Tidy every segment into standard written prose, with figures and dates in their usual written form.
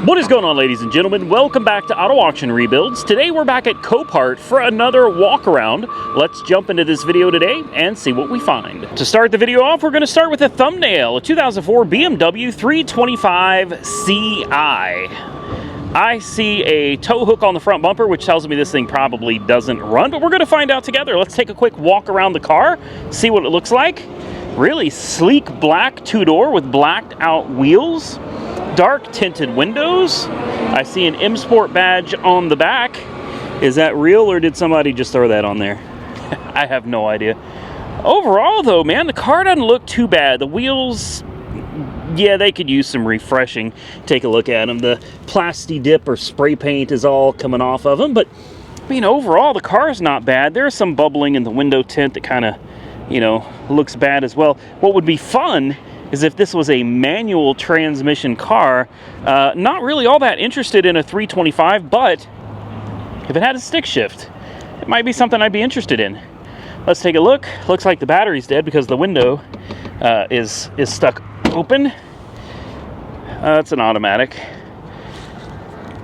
What is going on, ladies and gentlemen? Welcome back to Auto Auction Rebuilds. Today we're back at Copart for another walk around. Let's jump into this video today and see what we find. To start the video off, we're going to start with a thumbnail, a 2004 BMW 325 Ci. I see a tow hook on the front bumper, which tells me this thing probably doesn't run, but we're going to find out together. Let's take a quick walk around the car, see what it looks like. Really sleek black two-door with blacked out wheels. Dark tinted windows. I see an M Sport badge on the back. Is that real, or did somebody just throw that on there? I have no idea. Overall though, man, the car doesn't look too bad. The wheels, yeah, they could use some refreshing. Take a look at them. The plasti dip or spray paint is all coming off of them, but I mean, overall the car's not bad. There's some bubbling in the window tint that kind of, you know, looks bad as well. What would be fun is if this was a manual transmission car. Not really all that interested in a 325, but if it had a stick shift, it might be something I'd be interested in. Let's take a look. Looks like the battery's dead because the window is stuck open. It's an automatic.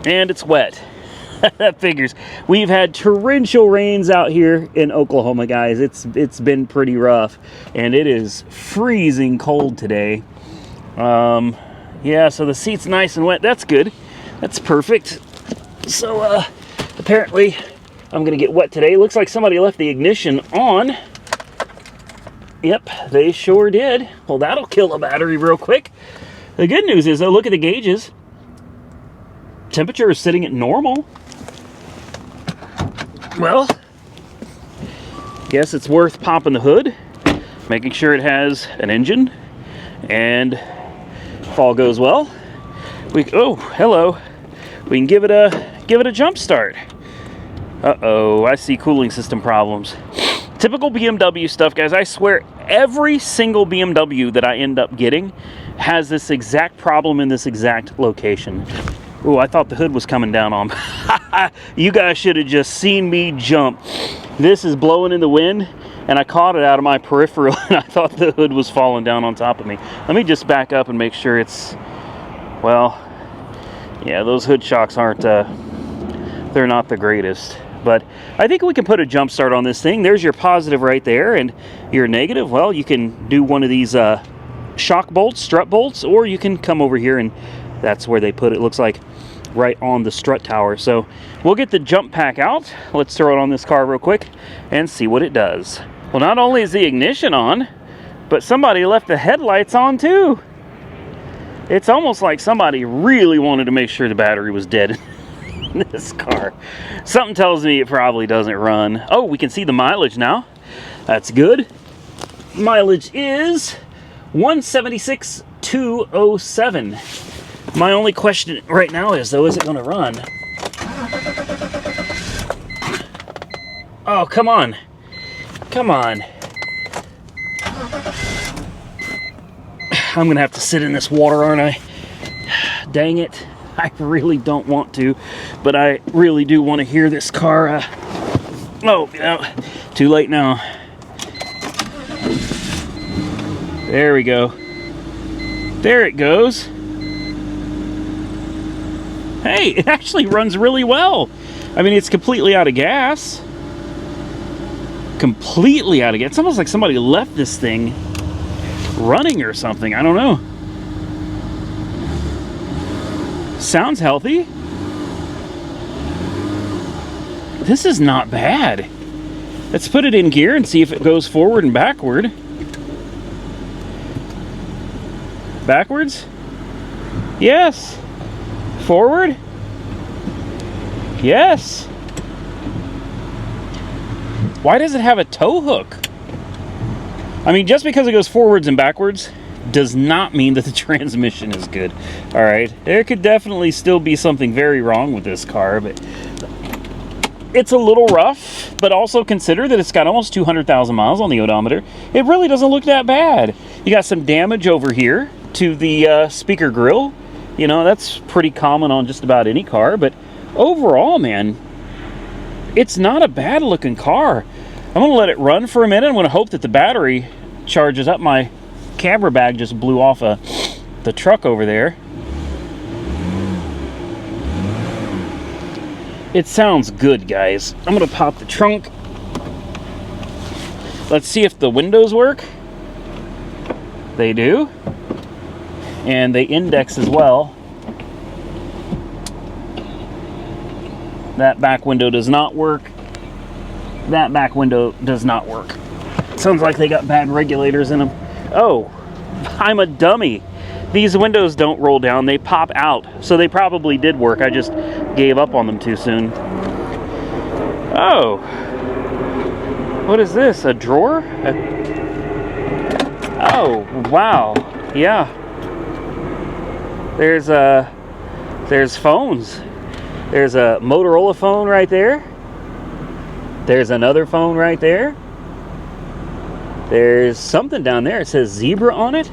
And it's wet. That figures. We've had torrential rains out here in Oklahoma, guys. It's been pretty rough, and it is freezing cold today. Yeah, so the seat's nice and wet. That's good. That's perfect. So apparently I'm gonna get wet today. Looks like somebody left the ignition on. Yep, they sure did. Well, that'll kill the battery real quick. The good news is, though, look at the gauges. Temperature is sitting at normal. Well, guess it's worth popping the hood, making sure it has an engine, and if all goes well, oh, hello, we can give it a jump start. Uh-oh, I see cooling system problems. Typical BMW stuff, guys. I swear every single BMW that I end up getting has this exact problem in this exact location. Oh, I thought the hood was coming down on me. You guys should have just seen me jump. This is blowing in the wind, and I caught it out of my peripheral, and I thought the hood was falling down on top of me. Let me just back up and make sure it's, well, yeah, those hood shocks aren't, they're not the greatest. But I think we can put a jump start on this thing. There's your positive right there, and your negative, well, you can do one of these shock bolts, strut bolts, or you can come over here, and that's where they put it. Looks like right on the strut tower. So we'll get the jump pack out. Let's throw it on this car real quick and see what it does. Well, not only is the ignition on, but somebody left the headlights on too. It's almost like somebody really wanted to make sure the battery was dead in this car. Something tells me it probably doesn't run. Oh, we can see the mileage now. That's good. Mileage is 176,207. My only question right now is, though, is it going to run? Oh, come on. Come on. I'm going to have to sit in this water, aren't I? Dang it. I really don't want to, but I really do want to hear this car. Oh, yeah. Too late now. There we go. There it goes. Hey, it actually runs really well. I mean, it's completely out of gas. Completely out of gas. It's almost like somebody left this thing running or something. I don't know. Sounds healthy. This is not bad. Let's put it in gear and see if it goes forward and backward. Backwards? Yes. Forward? Yes. Why does it have a tow hook? I mean, just because it goes forwards and backwards does not mean that the transmission is good. All right, there could definitely still be something very wrong with this car, but it's a little rough. But also consider that it's got almost 200,000 miles on the odometer. It really doesn't look that bad. You got some damage over here to the speaker grill. You know, that's pretty common on just about any car, but overall, man, it's not a bad looking car. I'm gonna let it run for a minute. I'm gonna hope that the battery charges up. My camera bag just blew off the truck over there. It sounds good, guys. I'm gonna pop the trunk. Let's see if the windows work. They do. And they index as well. That back window does not work. That back window does not work. Sounds like they got bad regulators in them. Oh, I'm a dummy. These windows don't roll down, they pop out. So they probably did work. I just gave up on them too soon. Oh. What is this? A drawer? Oh, wow. Yeah. There's phones. There's a Motorola phone right there. There's another phone right there. There's something down there. It says Zebra on it.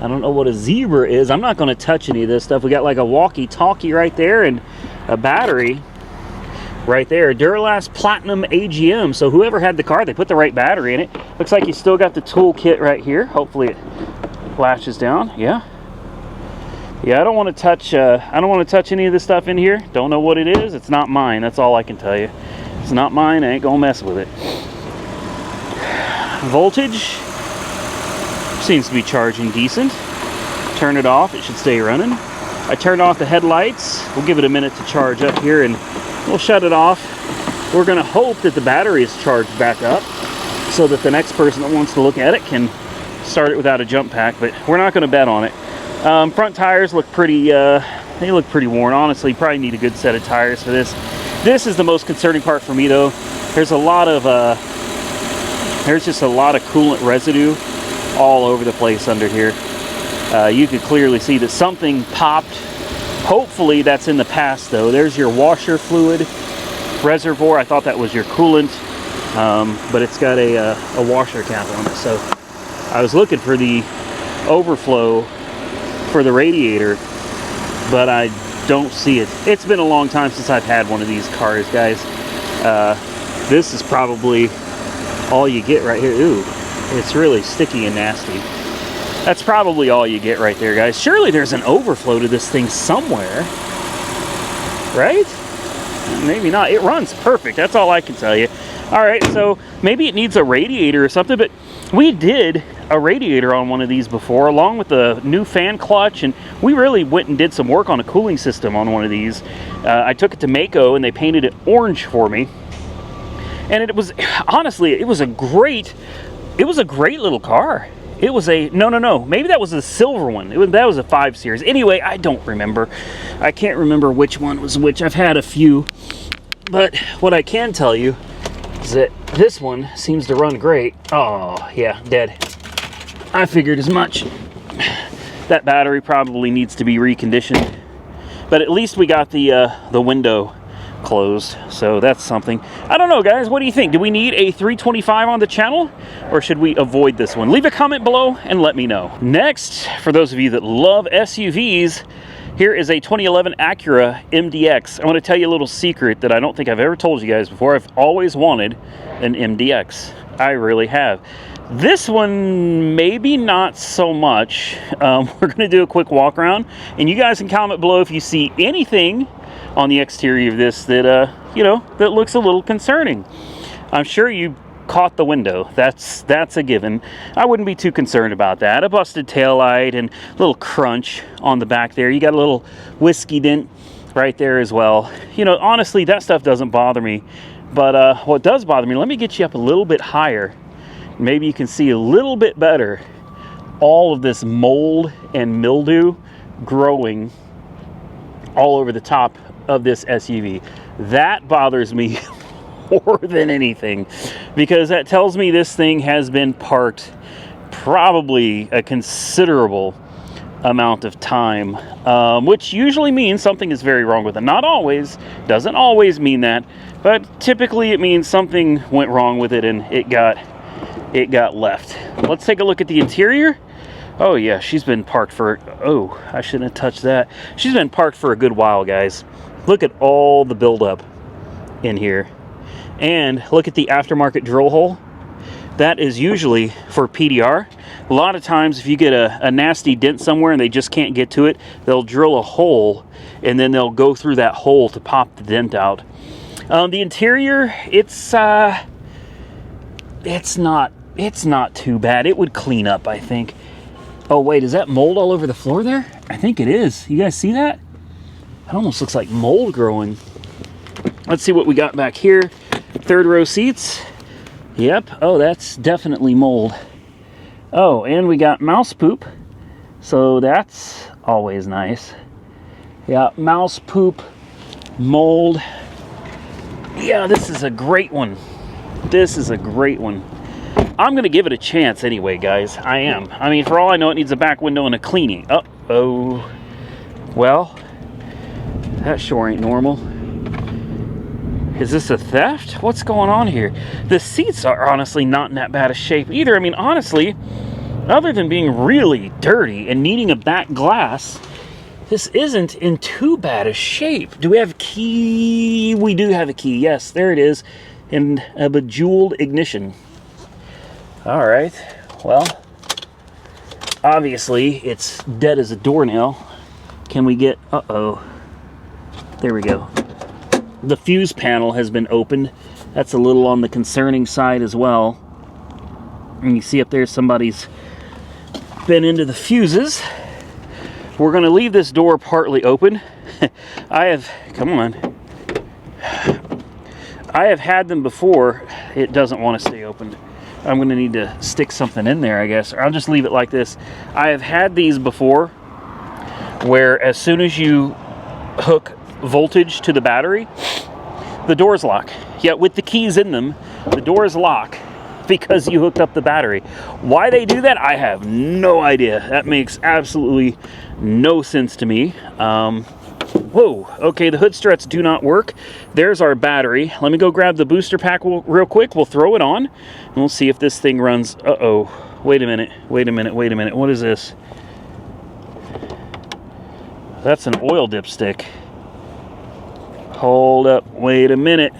I don't know what a Zebra is. I'm not going to touch any of this stuff. We got like a walkie-talkie right there and a battery right there. Duralast Platinum AGM. So whoever had the car, they put the right battery in it. Looks like you still got the tool kit right here. Hopefully it latches down. Yeah. Yeah, I don't want to touch any of this stuff in here. Don't know what it is. It's not mine. That's all I can tell you. It's not mine. I ain't gonna mess with it. Voltage seems to be charging decent. Turn it off. It should stay running. I turned off the headlights. We'll give it a minute to charge up here and we'll shut it off. We're gonna hope that the battery is charged back up so that the next person that wants to look at it can start it without a jump pack, but we're not gonna bet on it. Front tires look pretty, they look pretty worn. Honestly, probably need a good set of tires for this. This is the most concerning part for me though. There's a lot of, there's just a lot of coolant residue all over the place under here. You could clearly see that something popped. Hopefully that's in the past though. There's your washer fluid reservoir. I thought that was your coolant, but it's got a washer cap on it. So I was looking for the overflow for the radiator, but I don't see it. It's been a long time since I've had one of these cars, guys. This is probably all you get right here. Ooh, it's really sticky and nasty. That's probably all you get right there, guys. Surely there's an overflow to this thing somewhere, right? Maybe not. It runs perfect. That's all I can tell you. All right, so maybe it needs a radiator or something, but we did a radiator on one of these before, along with the new fan clutch, and we really went and did some work on a cooling system on one of these. I took it to Mako, and they painted it orange for me. And it was, honestly, it was a great little car. It was a, no, maybe that was a silver one. That was a 5 Series. Anyway, I don't remember. I can't remember which one was which. I've had a few. But what I can tell you is that this one seems to run great. Oh, yeah, dead. I figured as much. That battery probably needs to be reconditioned. But at least we got the window closed, so that's something. I don't know, guys, what do you think? Do we need a 325 on the channel, or should we avoid this one? Leave a comment below and let me know. Next, for those of you that love SUVs, here is a 2011 Acura MDX. I want to tell you a little secret that I don't think I've ever told you guys before. I've always wanted an MDX. I really have. This one, maybe not so much. We're going to do a quick walk around, and you guys can comment below if you see anything on the exterior of this that, you know, that looks a little concerning. I'm sure you caught the window. That's a given. I wouldn't be too concerned about that. A busted taillight and a little crunch on the back there. You got a little whiskey dent right there as well. You know, honestly, that stuff doesn't bother me. But what does bother me, let me get you up a little bit higher. Maybe you can see a little bit better all of this mold and mildew growing all over the top of this SUV. That bothers me more than anything, because that tells me this thing has been parked probably a considerable amount of time, which usually means something is very wrong with it. Not always, doesn't always mean that, but typically it means something went wrong with it and it got left. Let's take a look at the interior. Oh yeah, she's been parked for, oh, I shouldn't have touched that. She's been parked for a good while, guys. Look at all the buildup in here. And look at the aftermarket drill hole. that is usually for PDR. A lot of times if you get a nasty dent somewhere and they just can't get to it, they'll drill a hole and then they'll go through that hole to pop the dent out. The interior, it's not too bad. It would clean up, I think. Oh wait, is that mold all over the floor there? I think it is. You guys see that? It almost looks like mold growing. Let's see what we got back here. Third row seats. Yep. Oh, that's definitely mold. Oh, and we got mouse poop. So that's always nice. Yeah, mouse poop, mold. Yeah, this is a great one. This is a great one. I'm going to give it a chance anyway, guys. I am. I mean, for all I know, it needs a back window and a cleaning. Uh-oh. Well, that sure ain't normal. Is this a theft? What's going on here? The seats are honestly not in that bad a shape either. I mean, honestly, other than being really dirty and needing a back glass, this isn't in too bad a shape. Do we have a key? We do have a key. Yes, there it is. And a bejeweled ignition. All right. Well, obviously, it's dead as a doornail. Can we get... Uh-oh. There we go. The fuse panel has been opened. That's a little on the concerning side as well. And you see up there somebody's been into the fuses. We're going to leave this door partly open. Come on. I have had them before. It doesn't want to stay open. I'm going to need to stick something in there, I guess. Or I'll just leave it like this. I have had these before where as soon as you hook voltage to the battery, the doors lock. Yet with the keys in them, the doors lock because you hooked up the battery. Why they do that, I have no idea. That makes absolutely no sense to me. Whoa, okay, the hood struts do not work. There's our battery. Let me go grab the booster pack real quick. We'll throw it on, and we'll see if this thing runs. Uh-oh, wait a minute. What is this? That's an oil dipstick. Hold up, wait a minute.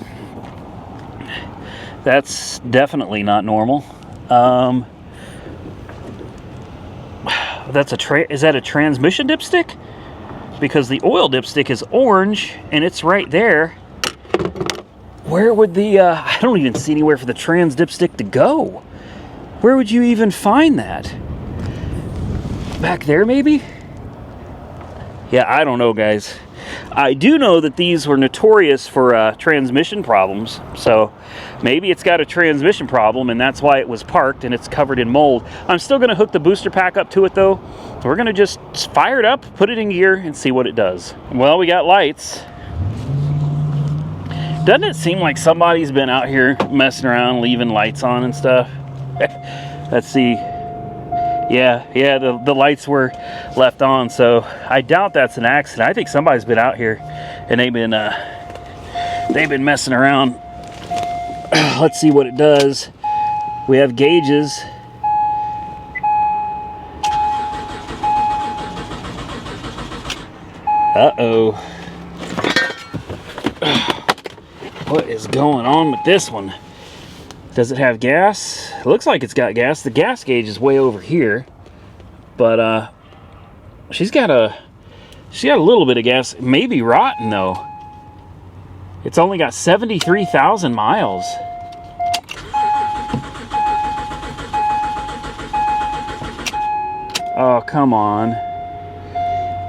That's definitely not normal. Is that a transmission dipstick? Because the oil dipstick is orange and it's right there. Where would the, I don't even see anywhere for the trans dipstick to go. Where would you even find that? Back there maybe? Yeah, I don't know, guys. I do know that these were notorious for transmission problems, so maybe it's got a transmission problem and that's why it was parked and it's covered in mold. I'm still going to hook the booster pack up to it though. We're going to just fire it up, put it in gear, and see what it does. Well, we got lights. Doesn't it seem like somebody's been out here messing around, leaving lights on and stuff? Let's see. Yeah, the lights were left on, so I doubt that's an accident. I think somebody's been out here and they've been messing around. Let's see what it does. We have gauges. Uh-oh. What is going on with this one? Does it have gas? It looks like it's got gas. The gas gauge is way over here. But she's got a little bit of gas. It may be rotten though. It's only got 73,000 miles. Oh, come on.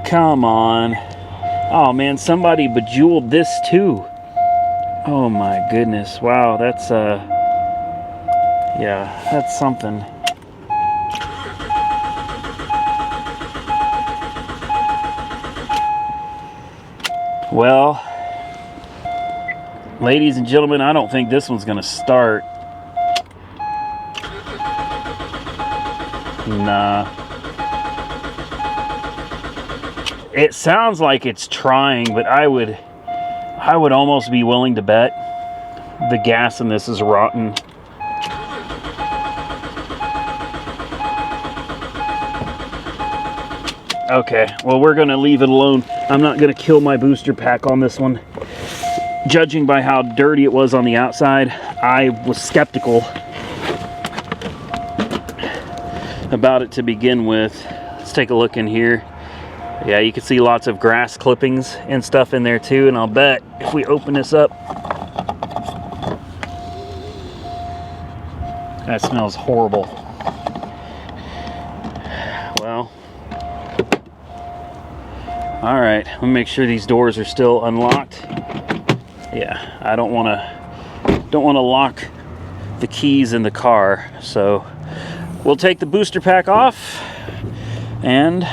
Come on. Oh man, somebody bejeweled this too. Oh my goodness. Wow, that's yeah, that's something. Well, ladies and gentlemen, I don't think this one's gonna start. Nah. It sounds like it's trying, but I would almost be willing to bet the gas in this is rotten. Okay, well, we're gonna leave it alone. I'm not gonna kill my booster pack on this one. Judging by how dirty it was on the outside, I was skeptical about it to begin with. Let's take a look in here. Yeah, you can see lots of grass clippings and stuff in there too, and I'll bet if we open this up, that smells horrible. Well, all right, let me make sure these doors are still unlocked. Yeah, I don't want to lock the keys in the car, so we'll take the booster pack off and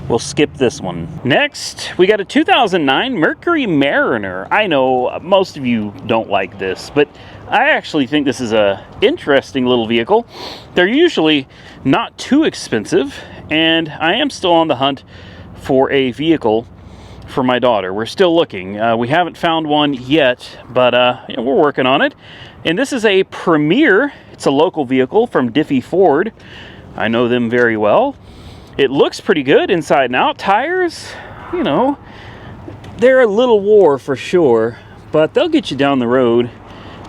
we'll skip this one. Next, we got a 2009 Mercury Mariner. I know most of you don't like this, but I actually think this is a interesting little vehicle. They're usually not too expensive, and I am still on the hunt for a vehicle for my daughter. We're still looking. We haven't found one yet, but we're working on it. And this is a Premier. It's a local vehicle from Diffie Ford. I know them very well. It looks pretty good inside and out. Tires, you know, they're a little wore for sure, but they'll get you down the road,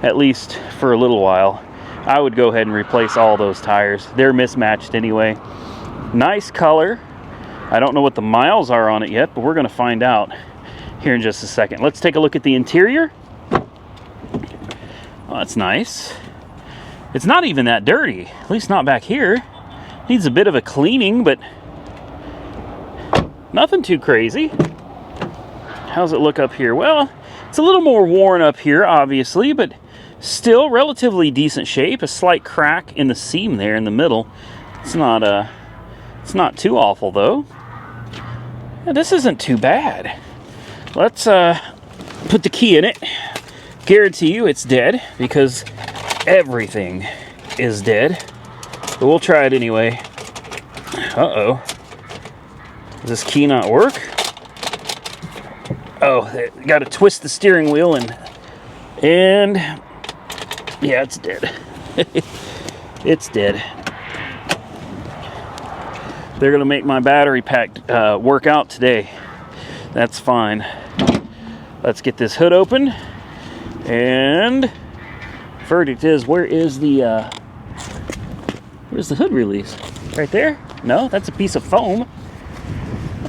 at least for a little while. I would go ahead and replace all those tires. They're mismatched anyway. Nice color. I don't know what the miles are on it yet, but we're going to find out here in just a second. Let's take a look at the interior. Oh, that's nice. It's not even that dirty, at least not back here. Needs a bit of a cleaning, but nothing too crazy. How's it look up here? Well, it's a little more worn up here, obviously, but still relatively decent shape. A slight crack in the seam there in the middle. It's not too awful though. Yeah, this isn't too bad. Let's put the key in it. Guarantee you it's dead because everything is dead. But we'll try it anyway. Uh-oh. Does this key not work? Oh, got to twist the steering wheel and yeah, it's dead. It's dead. They're gonna make my battery pack work out today. That's fine. Let's get this hood open, and verdict is, where's the hood release? Right there? No, that's a piece of foam.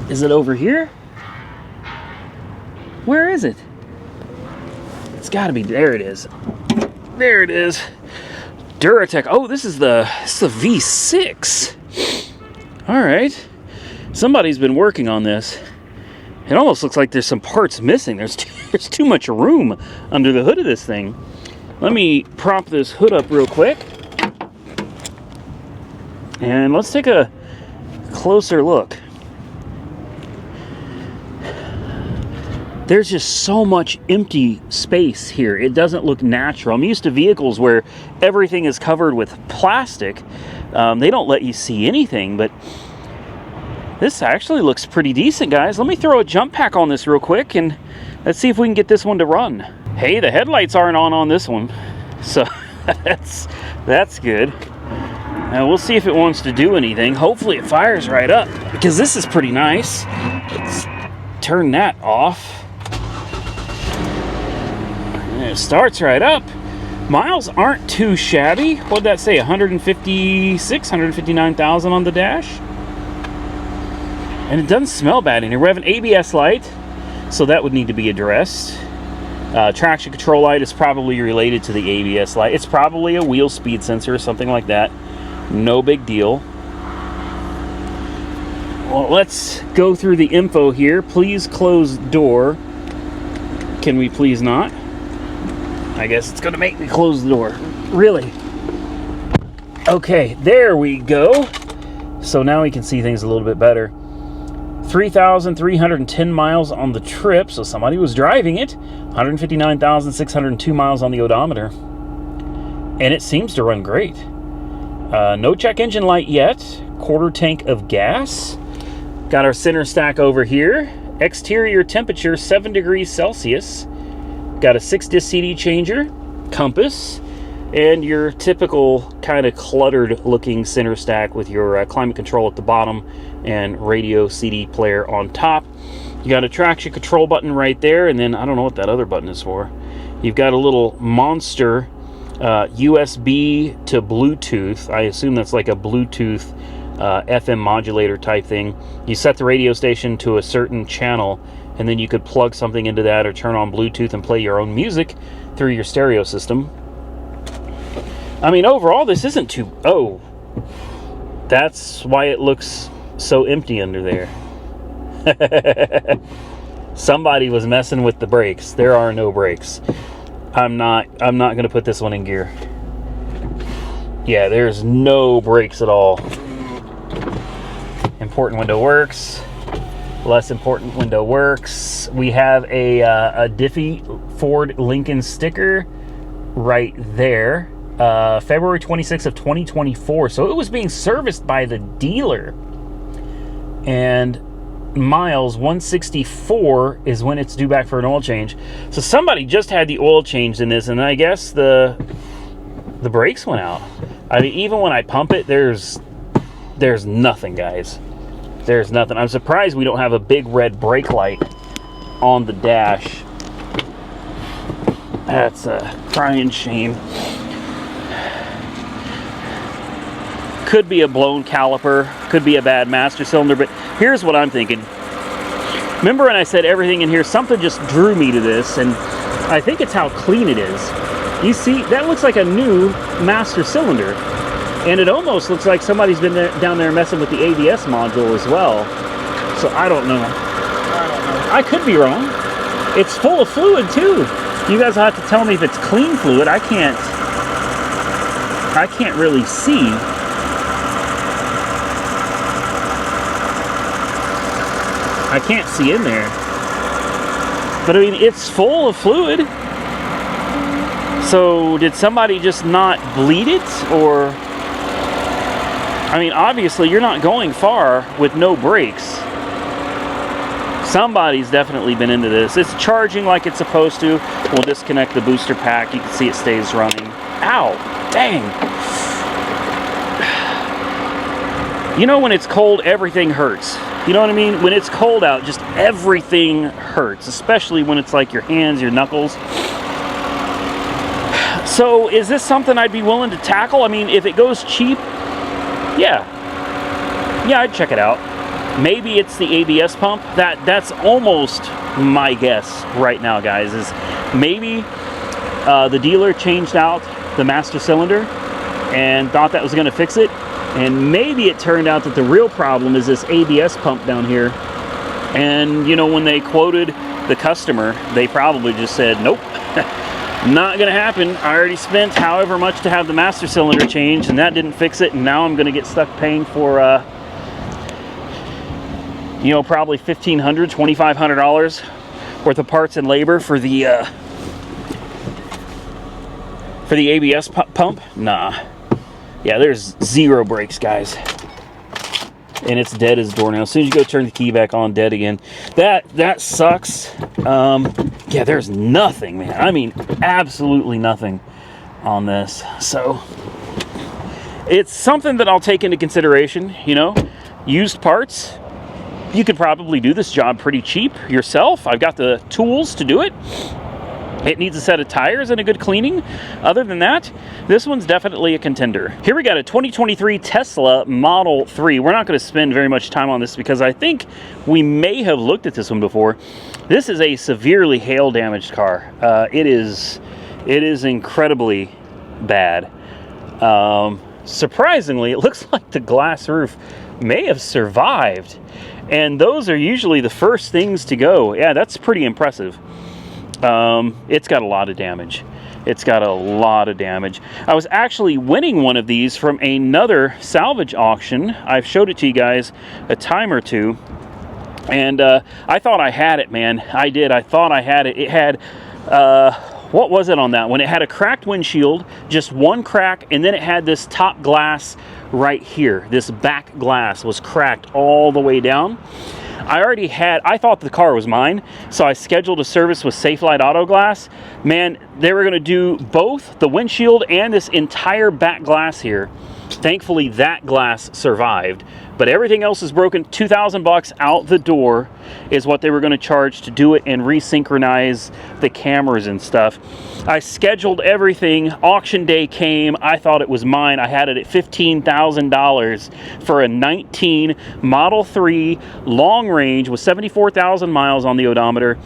Is it over here? Where is it? It's gotta be, there it is. There it is. Duratec. Oh, this is the V6. All right. Somebody's been working on this. It almost looks like there's some parts missing. There's too much room under the hood of this thing. Let me prop this hood up real quick. And let's take a closer look. There's just so much empty space here. It doesn't look natural. I'm used to vehicles where everything is covered with plastic. They don't let you see anything, but this actually looks pretty decent, guys. Let me throw a jump pack on this real quick, and let's see if we can get this one to run. Hey, the headlights aren't on this one, so that's good. Now we'll see if it wants to do anything. Hopefully it fires right up, because this is pretty nice. Let's turn that off. And it starts right up. Miles aren't too shabby. What'd that say? 159,000 on the dash. And it doesn't smell bad in here. We have an ABS light, so that would need to be addressed. Traction control light is probably related to the ABS light. It's probably a wheel speed sensor or something like that. No big deal. Well, let's go through the info here. Please close door. Can we please not? I guess it's going to make me close the door. Really? Okay, there we go. So now we can see things a little bit better. 3,310 miles on the trip, so somebody was driving it. 159,602 miles on the odometer. And it seems to run great. No check engine light yet. Quarter tank of gas. Got our center stack over here. Exterior temperature 7 degrees Celsius. Got a 6-disc CD changer, compass, and your typical kind of cluttered looking center stack with your climate control at the bottom and radio CD player on top. You got a traction control button right there, and then I don't know what that other button is for. You've got a little monster USB to Bluetooth. I assume that's like a Bluetooth FM modulator type thing. You set the radio station to a certain channel, and then you could plug something into that or turn on Bluetooth and play your own music through your stereo system. I mean, overall, this isn't too... Oh, that's why it looks so empty under there. Somebody was messing with the brakes. There are no brakes. I'm not going to put this one in gear. Yeah, there's no brakes at all. Important window works. Less important window works. We have a Diffie Ford Lincoln sticker right there. February 26th of 2024. So it was being serviced by the dealer. And miles 164 is when it's due back for an oil change. So somebody just had the oil changed in this, and I guess the brakes went out. I mean, even when I pump it, there's nothing, guys. There's nothing. I'm surprised we don't have a big red brake light on the dash. That's a crying shame. Could be a blown caliper, could be a bad master cylinder, but here's what I'm thinking. Remember when I said everything in here, something just drew me to this, and I think it's how clean it is. You see, that looks like a new master cylinder, and it almost looks like somebody's been down there messing with the ABS module as well. So I don't know. I could be wrong. It's full of fluid too. You guys will have to tell me if it's clean fluid. I can't really see. I can't see in there. But I mean, it's full of fluid. So did somebody just not bleed it? Or, I mean, obviously you're not going far with no brakes. Somebody's definitely been into this. It's charging like it's supposed to. We'll disconnect the booster pack. You can see it stays running. Ow, dang. You know, when it's cold, everything hurts. You know what I mean? When it's cold out, just everything hurts, especially when it's like your hands, your knuckles. So is this something I'd be willing to tackle? I mean, if it goes cheap, yeah, I'd check it out. Maybe it's the ABS pump. That's almost my guess right now, guys, is maybe the dealer changed out the master cylinder and thought that was going to fix it. And maybe it turned out that the real problem is this ABS pump down here. And, you know, when they quoted the customer, they probably just said, nope, not going to happen. I already spent however much to have the master cylinder changed, and that didn't fix it. And now I'm going to get stuck paying for, you know, probably $1,500, $2,500 worth of parts and labor for the ABS pump. Nah. Yeah, there's zero brakes, guys. And it's dead as a doornail. As soon as you go turn the key back on, dead again. That sucks. Yeah, there's nothing, man. I mean, absolutely nothing on this. So, it's something that I'll take into consideration, you know. Used parts. You could probably do this job pretty cheap yourself. I've got the tools to do it. It needs a set of tires and a good cleaning. Other than that, this one's definitely a contender. Here we got a 2023 Tesla Model 3. We're not going to spend very much time on this because I think we may have looked at this one before. This is a severely hail damaged car. It is incredibly bad. Surprisingly, it looks like the glass roof may have survived. And those are usually the first things to go. Yeah, that's pretty impressive. It's got a lot of damage. It's got a lot of damage. I was actually winning one of these from another salvage auction. I've showed it to you guys a time or two. And I thought I had it, man. I did. I thought I had it. It had, what was it on that one? It had a cracked windshield, just one crack, and then it had this top glass right here. This back glass was cracked all the way down. I thought the car was mine, so I scheduled a service with Safelite Auto Glass. Man, they were going to do both the windshield and this entire back glass here. Thankfully, that glass survived, but everything else is broken. $2,000 out the door is what they were going to charge to do it and resynchronize the cameras and stuff. I scheduled everything. Auction day came. I thought it was mine. I had it at $15,000 for a 19 Model 3 long range with 74,000 miles on the odometer.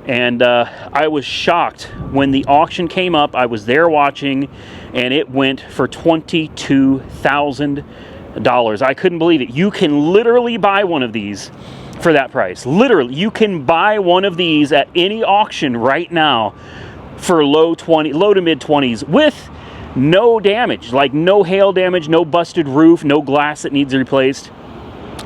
And I was shocked when the auction came up. I was there watching, and it went for $22,000. I couldn't believe it. You can literally buy one of these for that price. Literally, you can buy one of these at any auction right now for low to mid 20s with no damage, like no hail damage, no busted roof, no glass that needs replaced.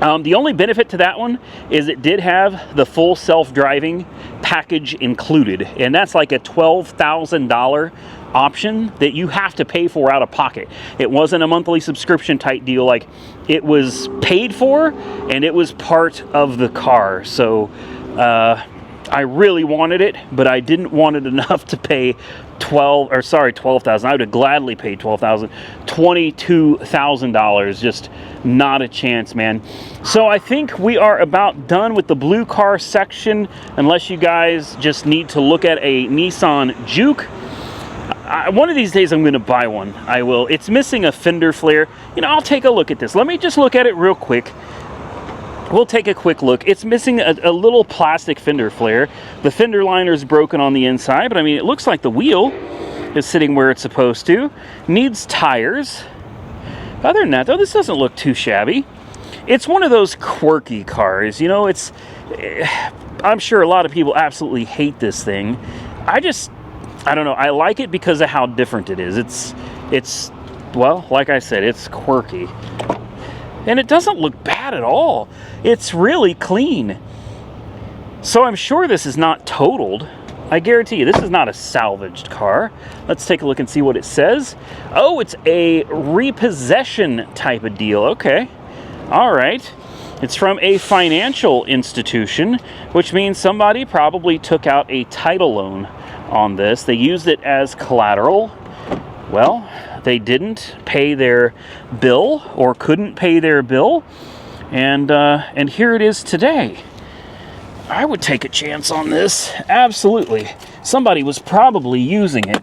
The only benefit to that one is it did have the full self-driving package included, and that's like a $12,000 option that you have to pay for out of pocket. It wasn't a monthly subscription type deal. Like, it was paid for and it was part of the car. So I really wanted it, but I didn't want it enough to pay $12,000. I would have gladly paid $12,000. $22,000, just not a chance, man. So I think we are about done with the blue car section, unless you guys just need to look at a Nissan Juke. One of these days I'm going to buy one. I will. It's missing a fender flare. You know, I'll take a look at this. Let me just look at it real quick. We'll take a quick look. It's missing a little plastic fender flare. The fender liner is broken on the inside, but I mean, it looks like the wheel is sitting where it's supposed to. Needs tires. Other than that, though, this doesn't look too shabby. It's one of those quirky cars, you know. I'm sure a lot of people absolutely hate this thing. I don't know. I like it because of how different it is. It's well, like I said, it's quirky. And it doesn't look bad at all. It's really clean. So I'm sure this is not totaled. I guarantee you, this is not a salvaged car. Let's take a look and see what it says. Oh, it's a repossession type of deal. Okay. All right. It's from a financial institution, which means somebody probably took out a title loan on this. They used it as collateral. Well, they didn't pay their bill or couldn't pay their bill, and here it is today. I would take a chance on this. Absolutely. Somebody was probably using it.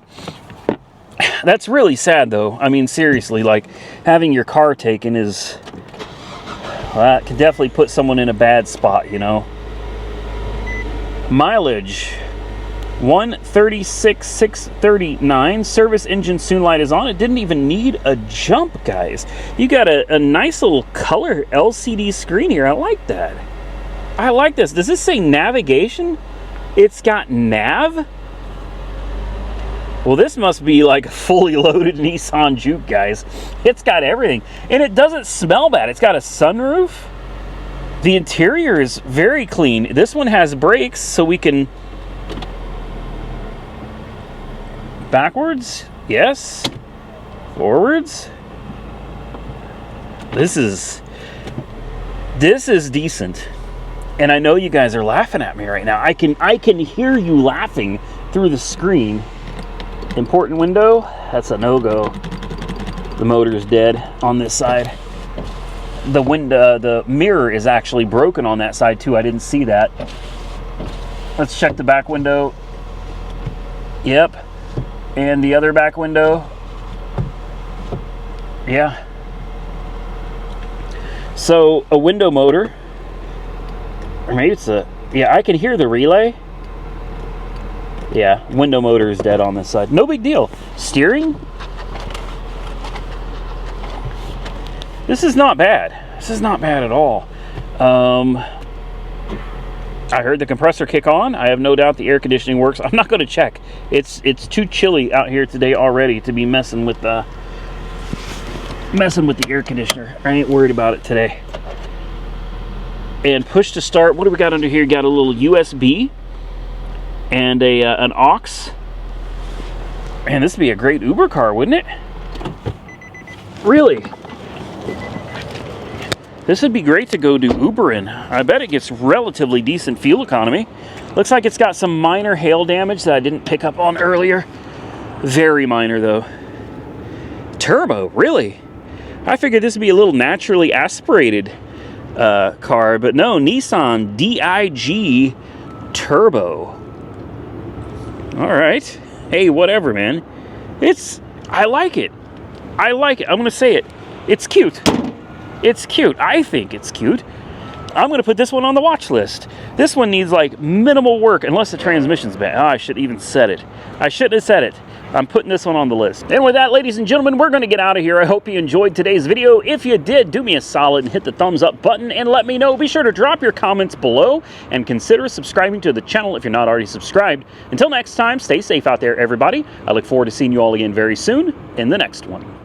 That's really sad, though. I mean, seriously, like, having your car taken is... well, that can definitely put someone in a bad spot, you know. Mileage... 136,639. Service engine soon light is on. It didn't even need a jump, guys. You got a nice little color LCD screen here. I like that. I like this. Does this say navigation? It's got nav? Well, this must be like a fully loaded Nissan Juke, guys. It's got everything. And it doesn't smell bad. It's got a sunroof. The interior is very clean. This one has brakes, so we can... backwards, yes. Forwards. This is decent. And I know you guys are laughing at me right now. I can hear you laughing through the screen. Important window, that's a no-go. The motor is dead on this side. The mirror is actually broken on that side too. I didn't see that. Let's check the back window. Yep. And the other back window. Yeah. So a window motor. Or maybe it's a... yeah, I can hear the relay. Yeah, window motor is dead on this side. No big deal. Steering. This is not bad. This is not bad at all. I heard the compressor kick on. I have no doubt the air conditioning works. I'm not going to check. It's too chilly out here today already to be messing with the air conditioner. I ain't worried about it today. And push to start. What do we got under here? Got a little USB and an aux. Man, this would be a great Uber car, wouldn't it? Really? This would be great to go do Uber in. I bet it gets relatively decent fuel economy. Looks like it's got some minor hail damage that I didn't pick up on earlier. Very minor, though. Turbo, really? I figured this would be a little naturally aspirated car, but no, Nissan DIG Turbo. All right. Hey, whatever, man. I like it. I like it. I'm going to say it. It's cute. It's cute. I think it's cute. I'm going to put this one on the watch list. This one needs like minimal work, unless the transmission's bad. Oh, I should even said it. I shouldn't have said it. I'm putting this one on the list. And with that, ladies and gentlemen, we're going to get out of here. I hope you enjoyed today's video. If you did, do me a solid and hit the thumbs up button and let me know. Be sure to drop your comments below and consider subscribing to the channel if you're not already subscribed. Until next time, stay safe out there, everybody. I look forward to seeing you all again very soon in the next one.